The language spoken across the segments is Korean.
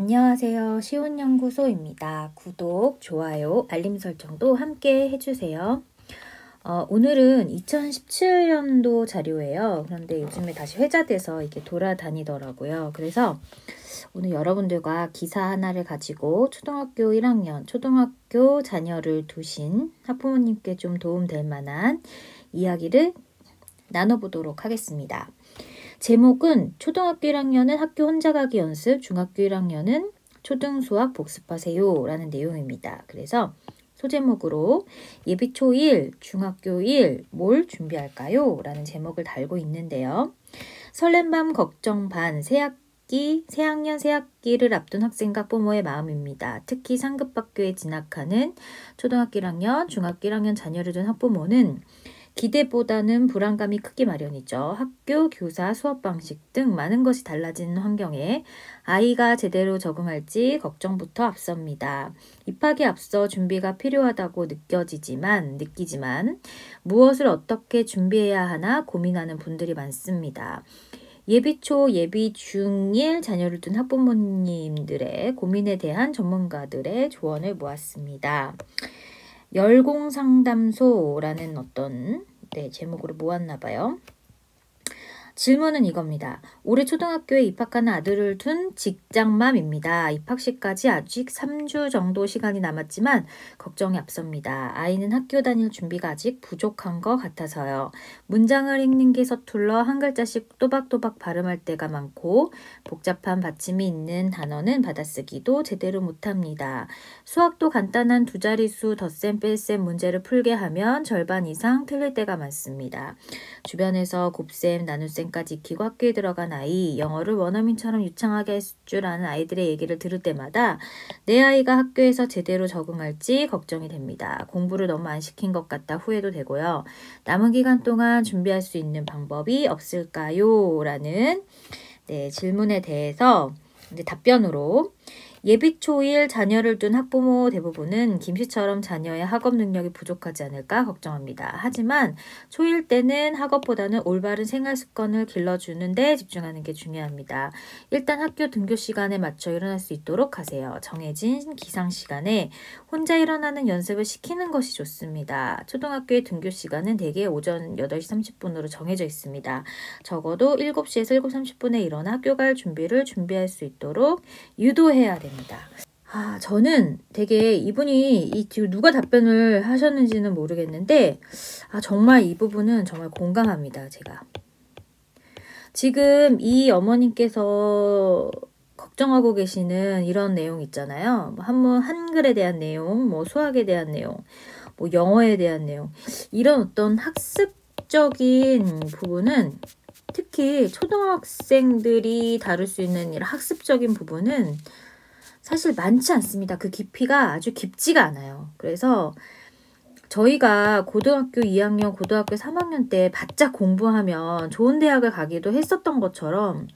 안녕하세요. 시온연구소입니다. 구독, 좋아요, 알림 설정도 함께 해주세요. 오늘은 2017년도 자료예요. 그런데 요즘에 다시 회자돼서 이게 돌아다니더라고요. 그래서 오늘 여러분들과 기사 하나를 가지고 초등학교 1학년, 초등학교 자녀를 두신 학부모님께 좀 도움될 만한 이야기를 나눠보도록 하겠습니다. 제목은 초등학교 1학년은 학교 혼자 가기 연습, 중학교 1학년은 초등수학 복습하세요 라는 내용입니다. 그래서 소제목으로 예비초 1, 중학교 1, 뭘 준비할까요? 라는 제목을 달고 있는데요. 설렘밤 걱정 반, 새학년 새학기를 앞둔 학생과 부모의 마음입니다. 특히 상급학교에 진학하는 초등학교 1학년, 중학교 1학년 자녀를 둔 학부모는 기대보다는 불안감이 크기 마련이죠. 학교, 교사, 수업 방식 등 많은 것이 달라지는 환경에 아이가 제대로 적응할지 걱정부터 앞섭니다. 입학에 앞서 준비가 필요하다고 느끼지만 무엇을 어떻게 준비해야 하나 고민하는 분들이 많습니다. 예비초, 예비중1 자녀를 둔 학부모님들의 고민에 대한 전문가들의 조언을 모았습니다. 열공상담소라는 어떤 제목으로 모았나 봐요. 질문은 이겁니다. 올해 초등학교에 입학하는 아들을 둔 직장맘입니다. 입학시까지 아직 3주 정도 시간이 남았지만 걱정이 앞섭니다. 아이는 학교 다닐 준비가 아직 부족한 것 같아서요. 문장을 읽는 게 서툴러 한 글자씩 또박또박 발음할 때가 많고 복잡한 받침이 있는 단어는 받아쓰기도 제대로 못합니다. 수학도 간단한 두 자릿수 덧셈 뺄셈 문제를 풀게 하면 절반 이상 틀릴 때가 많습니다. 주변에서 곱셈 나눗셈 까지 익히고 학교에 들어간 아이, 영어를 원어민처럼 유창하게 할 줄 아는 아이들의 얘기를 들을 때마다 내 아이가 학교에서 제대로 적응할지 걱정이 됩니다. 공부를 너무 안 시킨 것 같다 후회도 되고요. 남은 기간 동안 준비할 수 있는 방법이 없을까요? 라는 질문에 대해서 답변으로 예비초1 자녀를 둔 학부모 대부분은 김씨처럼 자녀의 학업 능력이 부족하지 않을까 걱정합니다. 하지만 초1 때는 학업보다는 올바른 생활 습관을 길러주는 데 집중하는 게 중요합니다. 일단 학교 등교 시간에 맞춰 일어날 수 있도록 하세요. 정해진 기상 시간에 혼자 일어나는 연습을 시키는 것이 좋습니다. 초등학교의 등교 시간은 대개 오전 8시 30분으로 정해져 있습니다. 적어도 7시에서 7시 30분에 일어나 학교 갈 준비할 수 있도록 유도해야 됩니다. 저는 되게 이분이 지금 누가 답변을 하셨는지는 모르겠는데 정말 이 부분은 정말 공감합니다. 제가 지금 이 어머님께서 걱정하고 계시는 이런 내용 있잖아요. 한글에 대한 내용, 수학에 대한 내용, 영어에 대한 내용, 이런 어떤 학습적인 부분은 특히 초등학생들이 다룰 수 있는 이런 학습적인 부분은 사실 많지 않습니다. 그 깊이가 아주 깊지가 않아요. 그래서 저희가 고등학교 2학년, 고등학교 3학년 때 바짝 공부하면 좋은 대학을 가기도 했었던 것처럼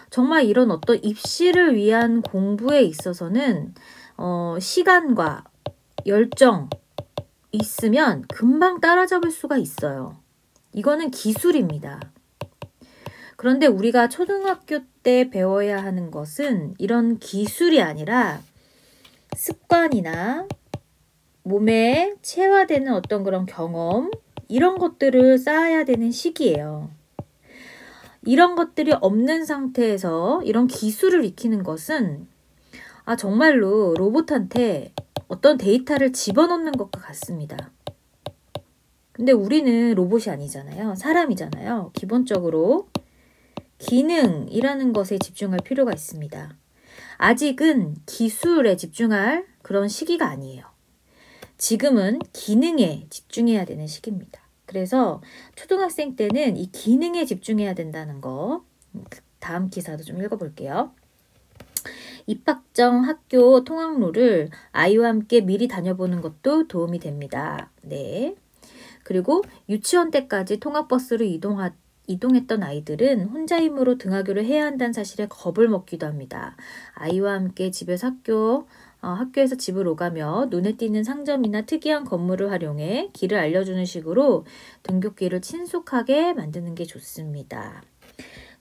정말 이런 어떤 입시를 위한 공부에 있어서는 시간과 열정 있으면 금방 따라잡을 수가 있어요. 이거는 기술입니다. 그런데 우리가 초등학교 때 배워야 하는 것은 이런 기술이 아니라 습관이나 몸에 체화되는 어떤 그런 경험, 이런 것들을 쌓아야 되는 시기예요. 이런 것들이 없는 상태에서 이런 기술을 익히는 것은 정말로 로봇한테 어떤 데이터를 집어넣는 것과 같습니다. 근데 우리는 로봇이 아니잖아요. 사람이잖아요. 기본적으로 기능이라는 것에 집중할 필요가 있습니다. 아직은 기술에 집중할 그런 시기가 아니에요. 지금은 기능에 집중해야 되는 시기입니다. 그래서 초등학생 때는 이 기능에 집중해야 된다는 거, 다음 기사도 좀 읽어볼게요. 입학 전 학교 통학로를 아이와 함께 미리 다녀보는 것도 도움이 됩니다. 그리고 유치원 때까지 통학버스로 이동했던 아이들은 혼자 힘으로 등하교를 해야 한다는 사실에 겁을 먹기도 합니다. 아이와 함께 학교에서 집을 오가며 눈에 띄는 상점이나 특이한 건물을 활용해 길을 알려주는 식으로 등굣길을 친숙하게 만드는 게 좋습니다.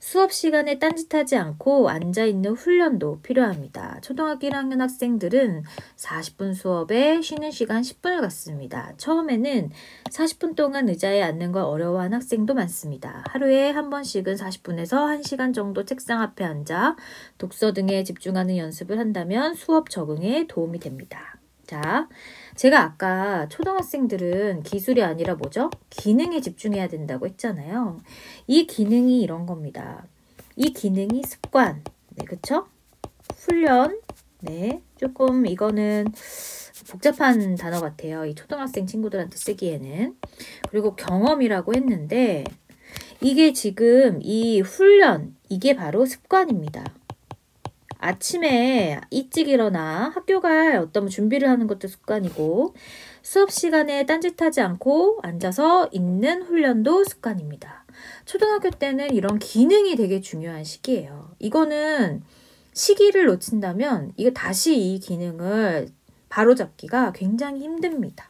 수업 시간에 딴짓하지 않고 앉아있는 훈련도 필요합니다. 초등학교 1학년 학생들은 40분 수업에 쉬는 시간 10분을 갖습니다. 처음에는 40분 동안 의자에 앉는 걸 어려워하는 학생도 많습니다. 하루에 한 번씩은 40분에서 1시간 정도 책상 앞에 앉아 독서 등에 집중하는 연습을 한다면 수업 적응에 도움이 됩니다. 자, 제가 아까 초등학생들은 기술이 아니라 뭐죠? 기능에 집중해야 된다고 했잖아요. 이 기능이 이런 겁니다. 이 기능이 습관, 네, 그쵸? 훈련, 네, 조금 이거는 복잡한 단어 같아요. 이 초등학생 친구들한테 쓰기에는. 그리고 경험이라고 했는데 이게 지금 이 훈련, 이게 바로 습관입니다. 아침에 일찍 일어나 학교 갈 어떤 준비를 하는 것도 습관이고 수업 시간에 딴짓하지 않고 앉아서 있는 훈련도 습관입니다. 초등학교 때는 이런 기능이 되게 중요한 시기예요. 이거는 시기를 놓친다면 이거 다시 이 기능을 바로잡기가 굉장히 힘듭니다.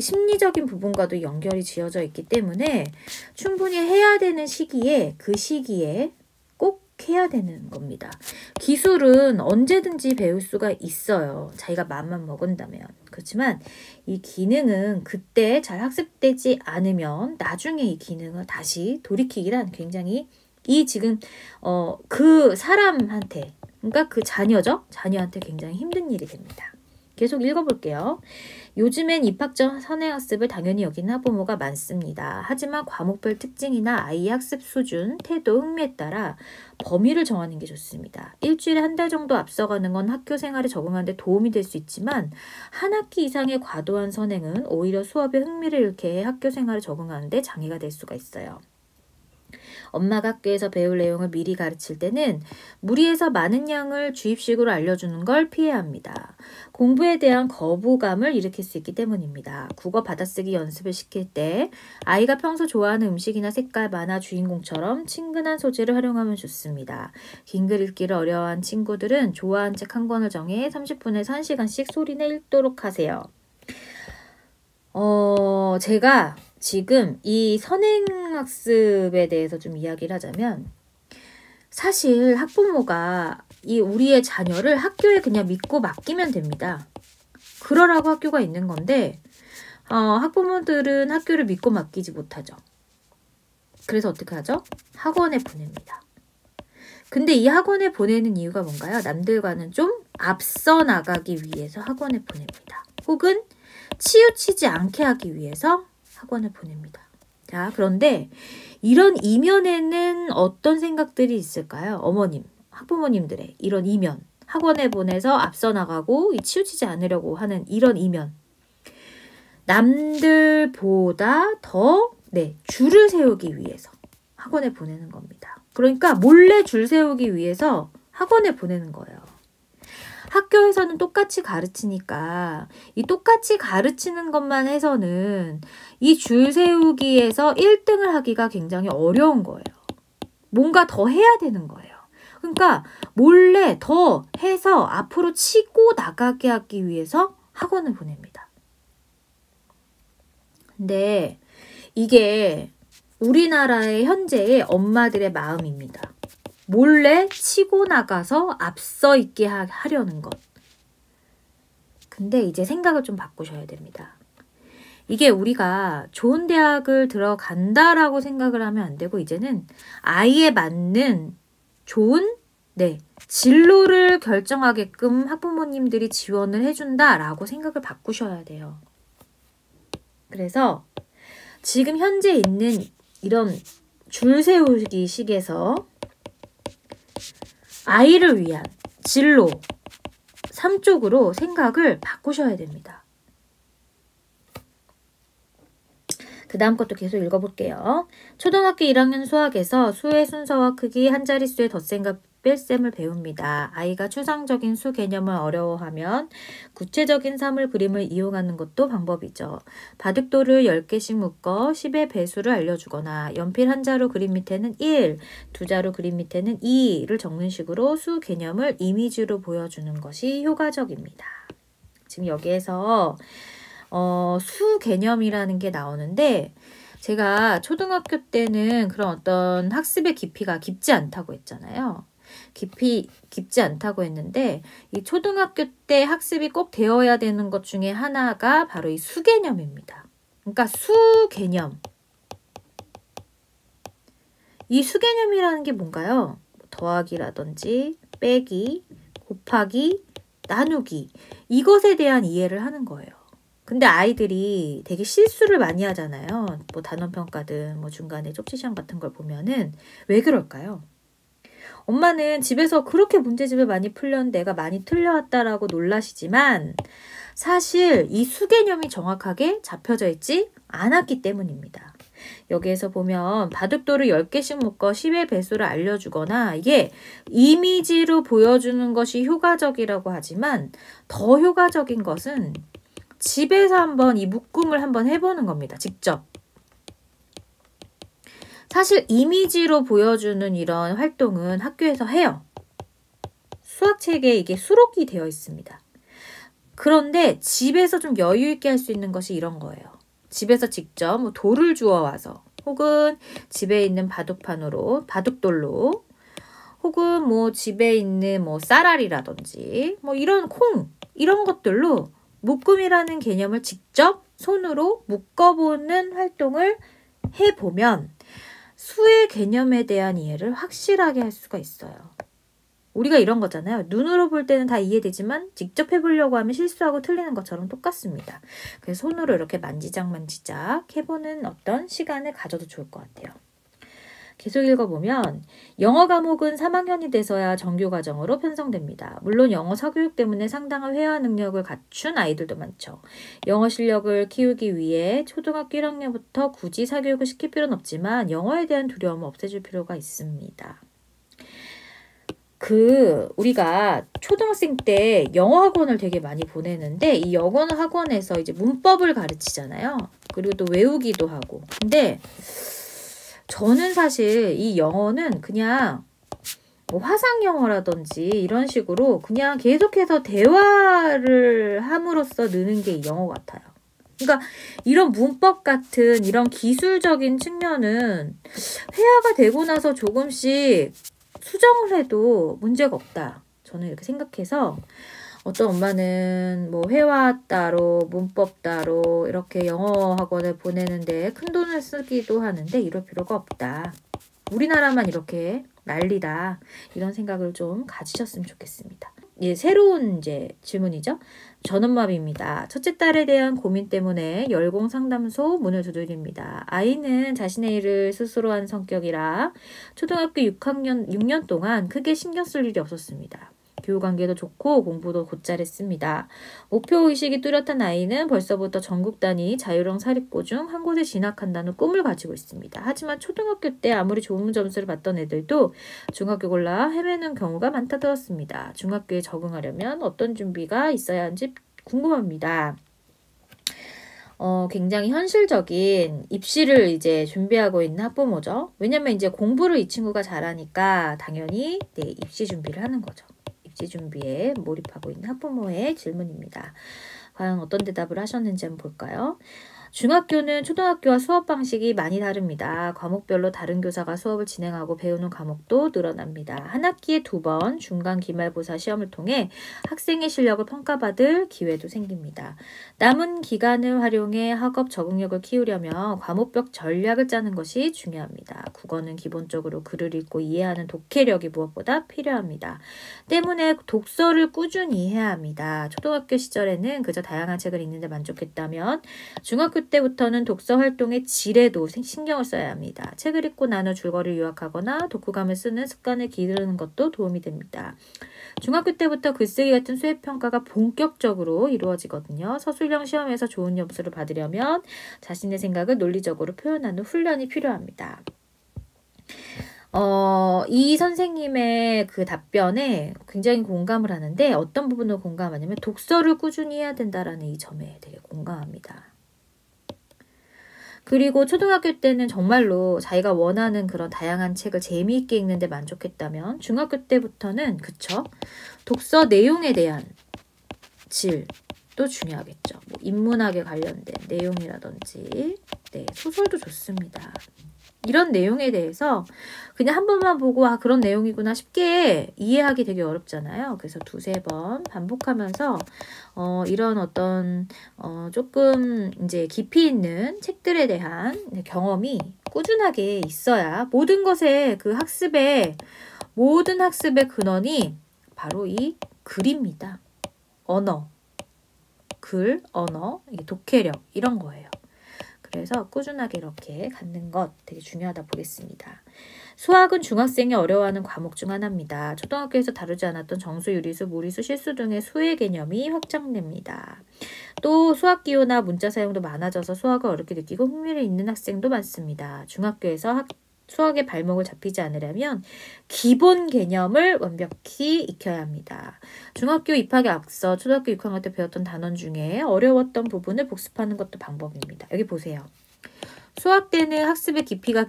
심리적인 부분과도 연결이 지어져 있기 때문에 충분히 해야 되는 시기에 그 시기에 꼭 해야 되는 겁니다. 기술은 언제든지 배울 수가 있어요. 자기가 마음만 먹은다면. 그렇지만 이 기능은 그때 잘 학습되지 않으면 나중에 이 기능을 다시 돌이키기란 굉장히 이 지금 그 사람한테 그러니까 그 자녀죠. 자녀한테 굉장히 힘든 일이 됩니다. 계속 읽어볼게요. 요즘엔 입학 전 선행학습을 당연히 여기는 학부모가 많습니다. 하지만 과목별 특징이나 아이의 학습 수준, 태도, 흥미에 따라 범위를 정하는 게 좋습니다. 일주일에 한 달 정도 앞서가는 건 학교 생활에 적응하는 데 도움이 될 수 있지만 한 학기 이상의 과도한 선행은 오히려 수업에 흥미를 잃게 해 학교 생활에 적응하는 데 장애가 될 수가 있어요. 엄마가 학교에서 배울 내용을 미리 가르칠 때는 무리해서 많은 양을 주입식으로 알려주는 걸 피해야 합니다. 공부에 대한 거부감을 일으킬 수 있기 때문입니다. 국어 받아쓰기 연습을 시킬 때 아이가 평소 좋아하는 음식이나 색깔, 만화 주인공처럼 친근한 소재를 활용하면 좋습니다. 긴 글 읽기를 어려워하는 친구들은 좋아하는 책 한 권을 정해 30분에서 1시간씩 소리내 읽도록 하세요. 제가 지금 이 선행학습에 대해서 좀 이야기를 하자면 사실 학부모가 이 우리의 자녀를 학교에 그냥 믿고 맡기면 됩니다. 그러라고 학교가 있는 건데 학부모들은 학교를 믿고 맡기지 못하죠. 그래서 어떻게 하죠? 학원에 보냅니다. 근데 이 학원에 보내는 이유가 뭔가요? 남들과는 좀 앞서 나가기 위해서 학원에 보냅니다. 혹은 치우치지 않게 하기 위해서 학원을 보냅니다. 자, 그런데 이런 이면에는 어떤 생각들이 있을까요? 어머님, 학부모님들의 이런 이면, 학원에 보내서 앞서 나가고 치우치지 않으려고 하는 이런 이면. 남들보다 더 줄을 세우기 위해서 학원에 보내는 겁니다. 그러니까 몰래 줄 세우기 위해서 학원에 보내는 거예요. 학교에서는 똑같이 가르치니까 이 똑같이 가르치는 것만 해서는 이 줄 세우기에서 1등을 하기가 굉장히 어려운 거예요. 뭔가 더 해야 되는 거예요. 그러니까 몰래 더 해서 앞으로 치고 나가게 하기 위해서 학원을 보냅니다. 근데 이게 우리나라의 현재의 엄마들의 마음입니다. 몰래 치고 나가서 앞서 있게 하려는 것. 근데 이제 생각을 좀 바꾸셔야 됩니다. 이게 우리가 좋은 대학을 들어간다라고 생각을 하면 안 되고 이제는 아이에 맞는 좋은 진로를 결정하게끔 학부모님들이 지원을 해준다라고 생각을 바꾸셔야 돼요. 그래서 지금 현재 있는 이런 줄 세우기 식에서 아이를 위한 진로, 삶 쪽으로 생각을 바꾸셔야 됩니다. 그 다음 것도 계속 읽어볼게요. 초등학교 1학년 수학에서 수의 순서와 크기, 한 자릿수의 덧셈과 뺄셈을 배웁니다. 아이가 추상적인 수 개념을 어려워하면 구체적인 사물 그림을 이용하는 것도 방법이죠. 바둑돌을 10개씩 묶어 10의 배수를 알려주거나 연필 한 자루 그림 밑에는 1, 두 자루 그림 밑에는 2를 적는 식으로 수 개념을 이미지로 보여주는 것이 효과적입니다. 지금 여기에서 수 개념이라는 게 나오는데 제가 초등학교 때는 그런 어떤 학습의 깊이가 깊지 않다고 했잖아요. 깊지 않다고 했는데 이 초등학교 때 학습이 꼭 되어야 되는 것 중에 하나가 바로 이 수개념입니다. 그러니까 수개념. 이 수개념이라는 게 뭔가요? 더하기라든지 빼기, 곱하기, 나누기 이것에 대한 이해를 하는 거예요. 근데 아이들이 되게 실수를 많이 하잖아요. 뭐 단원평가든 뭐 중간에 쪽지시험 같은 걸 보면은 왜 그럴까요? 엄마는 집에서 그렇게 문제집을 많이 풀렸는데 내가 많이 틀려왔다라고 놀라시지만 사실 이 수개념이 정확하게 잡혀져 있지 않았기 때문입니다. 여기에서 보면 바둑돌을 10개씩 묶어 10의 배수를 알려주거나 이게 이미지로 보여주는 것이 효과적이라고 하지만 더 효과적인 것은 집에서 한번 이 묶음을 한번 해보는 겁니다. 직접. 사실 이미지로 보여주는 이런 활동은 학교에서 해요. 수학책에 이게 수록이 되어 있습니다. 그런데 집에서 좀 여유 있게 할 수 있는 것이 이런 거예요. 집에서 직접 뭐 돌을 주워와서 혹은 집에 있는 바둑판으로 바둑돌로 혹은 뭐 집에 있는 뭐 쌀알이라든지 뭐 이런 콩 이런 것들로 묶음이라는 개념을 직접 손으로 묶어보는 활동을 해보면 수의 개념에 대한 이해를 확실하게 할 수가 있어요. 우리가 이런 거잖아요. 눈으로 볼 때는 다 이해되지만 직접 해보려고 하면 실수하고 틀리는 것처럼 똑같습니다. 그래서 손으로 이렇게 만지작 해보는 어떤 시간을 가져도 좋을 것 같아요. 계속 읽어보면 영어 과목은 3학년이 돼서야 정규과정으로 편성됩니다. 물론 영어 사교육 때문에 상당한 회화 능력을 갖춘 아이들도 많죠. 영어 실력을 키우기 위해 초등학교 1학년부터 굳이 사교육을 시킬 필요는 없지만 영어에 대한 두려움을 없애줄 필요가 있습니다. 우리가 초등학생 때 영어 학원을 되게 많이 보내는데 이 영어 학원에서 이제 문법을 가르치잖아요. 그리고 또 외우기도 하고. 근데 저는 사실 이 영어는 그냥 뭐 화상 영어라든지 이런 식으로 그냥 계속해서 대화를 함으로써 느는 게 영어 같아요. 그러니까 이런 문법 같은 이런 기술적인 측면은 회화가 되고 나서 조금씩 수정을 해도 문제가 없다. 저는 이렇게 생각해서 어떤 엄마는 뭐 회화 따로 문법 따로 이렇게 영어 학원을 보내는데 큰돈을 쓰기도 하는데 이럴 필요가 없다. 우리나라만 이렇게 난리다. 이런 생각을 좀 가지셨으면 좋겠습니다. 예, 새로운 이제 질문이죠. 전엄마비입니다. 첫째 딸에 대한 고민 때문에 열공상담소 문을 두드립니다. 아이는 자신의 일을 스스로 하는 성격이라 초등학교 6년 동안 크게 신경 쓸 일이 없었습니다. 교우관계도 좋고 공부도 곧잘 했습니다. 목표의식이 뚜렷한 아이는 벌써부터 전국 단위 자유형 사립고 중 한 곳에 진학한다는 꿈을 가지고 있습니다. 하지만 초등학교 때 아무리 좋은 점수를 받던 애들도 중학교 골라 헤매는 경우가 많다 들었습니다. 중학교에 적응하려면 어떤 준비가 있어야 하는지 궁금합니다. 굉장히 현실적인 입시를 이제 준비하고 있는 학부모죠. 왜냐면 이제 공부를 이 친구가 잘하니까 당연히 입시 준비를 하는 거죠. 입시 준비에 몰입하고 있는 학부모의 질문입니다. 과연 어떤 대답을 하셨는지 한번 볼까요? 중학교는 초등학교와 수업 방식이 많이 다릅니다. 과목별로 다른 교사가 수업을 진행하고 배우는 과목도 늘어납니다. 한 학기에 2번 중간 기말고사 시험을 통해 학생의 실력을 평가받을 기회도 생깁니다. 남은 기간을 활용해 학업 적응력을 키우려면 과목별 전략을 짜는 것이 중요합니다. 국어는 기본적으로 글을 읽고 이해하는 독해력이 무엇보다 필요합니다. 때문에 독서를 꾸준히 해야 합니다. 초등학교 시절에는 그저 다양한 책을 읽는 데 만족했다면 중학교 때부터는 독서 활동의 질에도 신경을 써야 합니다. 책을 읽고 나눠 줄거리를 요약하거나 독후감을 쓰는 습관을 기르는 것도 도움이 됩니다. 중학교 때부터 글쓰기 같은 수행평가가 본격적으로 이루어지거든요. 서술형 시험에서 좋은 점수를 받으려면 자신의 생각을 논리적으로 표현하는 훈련이 필요합니다. 이 선생님의 그 답변에 굉장히 공감을 하는데 어떤 부분을 공감하냐면 독서를 꾸준히 해야 된다라는 이 점에 되게 공감합니다. 그리고 초등학교 때는 정말로 자기가 원하는 그런 다양한 책을 재미있게 읽는데 만족했다면 중학교 때부터는 그쵸? 독서 내용에 대한 질도 중요하겠죠. 뭐 인문학에 관련된 내용이라든지 네, 소설도 좋습니다. 이런 내용에 대해서 그냥 한 번만 보고 아 그런 내용이구나 쉽게 이해하기 되게 어렵잖아요. 그래서 두세 번 반복하면서 이런 어떤 조금 이제 깊이 있는 책들에 대한 경험이 꾸준하게 있어야 모든 것의 그 모든 학습의 근원이 바로 이 글입니다. 언어, 글, 언어, 독해력 이런 거예요. 그래서 꾸준하게 이렇게 갖는 것 되게 중요하다 보겠습니다. 수학은 중학생이 어려워하는 과목 중 하나입니다. 초등학교에서 다루지 않았던 정수, 유리수, 무리수, 실수 등의 수의 개념이 확장됩니다. 또 수학 기호나 문자 사용도 많아져서 수학을 어렵게 느끼고 흥미를 잃는 학생도 많습니다. 중학교에서 수학의 발목을 잡히지 않으려면 기본 개념을 완벽히 익혀야 합니다. 중학교 입학에 앞서 초등학교 6학년 때 배웠던 단원 중에 어려웠던 부분을 복습하는 것도 방법입니다. 여기 보세요. 수학 때는 학습의 깊이가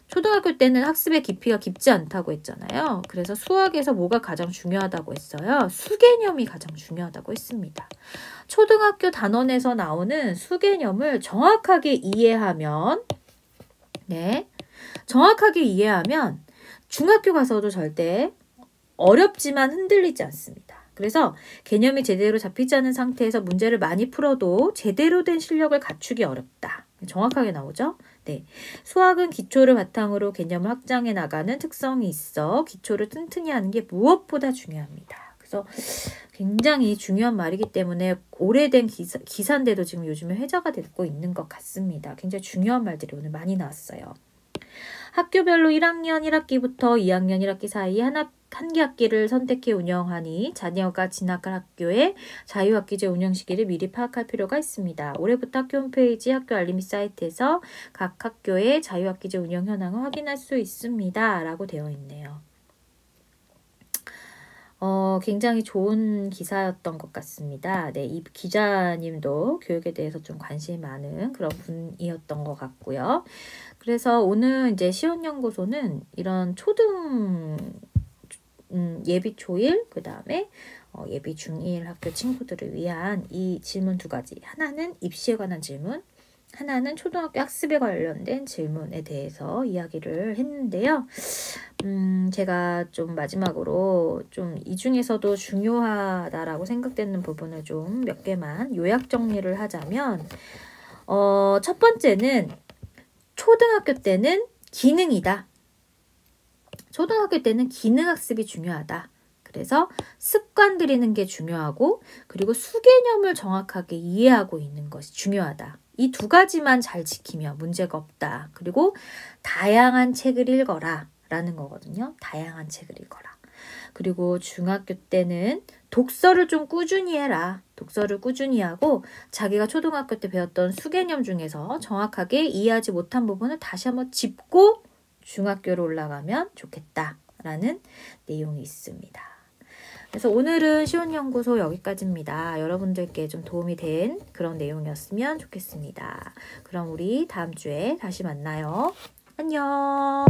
초등학교 때는 학습의 깊이가 깊지 않다고 했잖아요. 그래서 수학에서 뭐가 가장 중요하다고 했어요? 수개념이 가장 중요하다고 했습니다. 초등학교 단원에서 나오는 수개념을 정확하게 이해하면 중학교 가서도 절대 어렵지만 흔들리지 않습니다. 그래서 개념이 제대로 잡히지 않은 상태에서 문제를 많이 풀어도 제대로 된 실력을 갖추기 어렵다. 정확하게 나오죠? 네. 수학은 기초를 바탕으로 개념을 확장해 나가는 특성이 있어 기초를 튼튼히 하는 게 무엇보다 중요합니다. 그래서 굉장히 중요한 말이기 때문에 오래된 기사인데도 지금 요즘에 회자가 되고 있는 것 같습니다. 굉장히 중요한 말들이 오늘 많이 나왔어요. 학교별로 1학년 1학기부터 2학년 1학기 사이 한 개 학기를 선택해 운영하니 자녀가 진학할 학교의 자유학기제 운영 시기를 미리 파악할 필요가 있습니다. 올해부터 학교 홈페이지 학교 알림이 사이트에서 각 학교의 자유학기제 운영 현황을 확인할 수 있습니다. 라고 되어 있네요. 굉장히 좋은 기사였던 것 같습니다. 네, 이 기자님도 교육에 대해서 좀 관심이 많은 그런 분이었던 것 같고요. 그래서 오늘 이제 시온연구소는 이런 초등 예비 초1, 그 다음에 예비 중1 학교 친구들을 위한 이 질문 두 가지. 하나는 입시에 관한 질문, 하나는 초등학교 학습에 관련된 질문에 대해서 이야기를 했는데요. 제가 좀 마지막으로 좀 이 중에서도 중요하다라고 생각되는 부분을 좀 몇 개만 요약 정리를 하자면, 첫 번째는 초등학교 때는 기능이다. 초등학교 때는 기능학습이 중요하다. 그래서 습관 들이는 게 중요하고 그리고 수개념을 정확하게 이해하고 있는 것이 중요하다. 이 두 가지만 잘 지키면 문제가 없다. 그리고 다양한 책을 읽어라 라는 거거든요. 다양한 책을 읽어라. 그리고 중학교 때는 독서를 좀 꾸준히 해라. 독서를 꾸준히 하고 자기가 초등학교 때 배웠던 수개념 중에서 정확하게 이해하지 못한 부분을 다시 한번 짚고 중학교로 올라가면 좋겠다라는 내용이 있습니다. 그래서 오늘은 시온연구소 여기까지입니다. 여러분들께 좀 도움이 된 그런 내용이었으면 좋겠습니다. 그럼 우리 다음 주에 다시 만나요. 안녕.